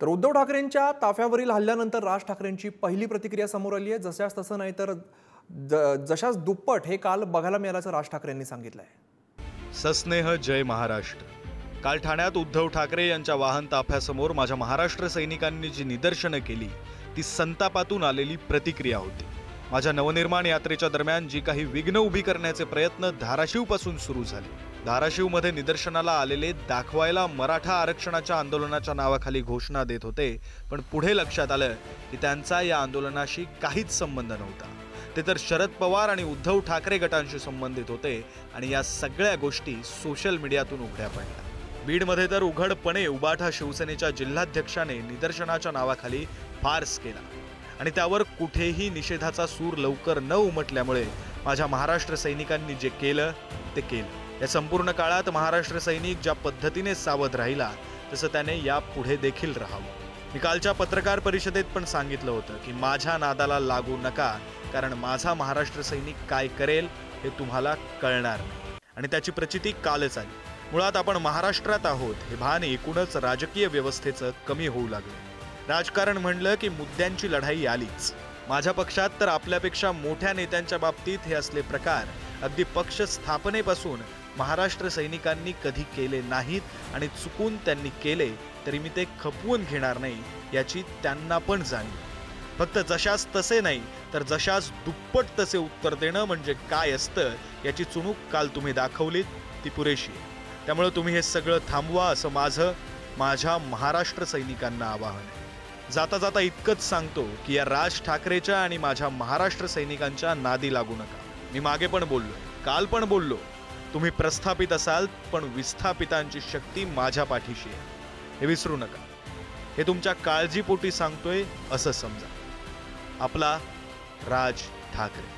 तर उद्धव ठाकरेंच्या ताफ्यावरील हल्ल्यानंतर राज ठाकरेंची पहिली प्रतिक्रिया समोर आली आहे। जशास तसं नाही तर जशास दुप्पट हे काल बघायला मिळाल्याचं राज ठाकरेंनी सांगितलंय। सस्नेह जय महाराष्ट्र। काल ठाण्यात उद्धव ठाकरे यांच्या वाहन ताफ्यासमोर माझ्या महाराष्ट्र सैनिकांनी जी निदर्शनं केली ती संतापातून आलेली प्रतिक्रिया होती। माझ्या नवनिर्माण यात्रेच्या दरम्यान जी काही विघ्न उभी करण्याचे प्रयत्न धाराशिवपासून सुरू झाले, धाराशिवमध्ये निदर्शनाला आलेले दाखवायला मराठा आरक्षणाच्या आंदोलनाच्या नावाखाली घोषणा देत होते, पण पुढे लक्षात आलं की त्यांचा या आंदोलनाशी काहीच संबंध नव्हता। ते तर शरद पवार आणि उद्धव ठाकरे गटांशी संबंधित होते आणि या सगळ्या गोष्टी सोशल मीडियातून उघड्या पडल्या। बीडमध्ये तर उघडपणे उबाठा शिवसेनेच्या जिल्हाध्यक्षाने निदर्शनाच्या नावाखाली फार्स केला आणि त्यावर कुठेही निषेधाचा सूर लवकर न उमटल्यामुळे माझ्या महाराष्ट्र सैनिकांनी जे केलं ते केलं। या संपूर्ण काळात महाराष्ट्र सैनिक ज्या पद्धतीने सावध राहिला तसं त्याने यापुढे देखील राहावं। मी कालच्या पत्रकार परिषदेत पण सांगितलं होतं की माझ्या नादाला लागू नका, कारण माझा महाराष्ट्र सैनिक काय करेल हे तुम्हाला कळणार नाही आणि त्याची प्रचिती कालच आली। मुळात आपण महाराष्ट्रात आहोत हे भान एकूणच राजकीय व्यवस्थेचं कमी होऊ लागलं। राजकारण म्हणलं की मुद्द्यांची लढाई आलीच। माझ्या पक्षात तर आपल्यापेक्षा मोठ्या नेत्यांच्या बाबतीत हे असले प्रकार अगदी पक्ष स्थापनेपासून महाराष्ट्र सैनिकांनी कधी केले नाहीत आणि चुकून त्यांनी केले तरी मी ते खपवून घेणार नाही याची त्यांना पण जाणीव। फक्त जशास तसे नाही तर जशास दुप्पट तसे उत्तर देणं म्हणजे काय असतं याची चुणूक काल तुम्ही दाखवलीत, ती पुरेशी आहे। त्यामुळे तुम्ही हे सगळं थांबवा असं माझ्या महाराष्ट्र सैनिकांना आवाहन आहे। जाता जाता इतकंच सांगतो की या राज ठाकरेच्या आणि माझ्या महाराष्ट्र सैनिकांच्या नादी लागू नका। मी मागे पण बोललो, काल पण बोललो, तुम्ही प्रस्थापित असाल पण विस्थापितांची शक्ती माझ्या पाठीशी आहे हे विसरू नका। हे तुमच्या काळजीपोटी सांगतोय असं समजा। आपला राज ठाकरे।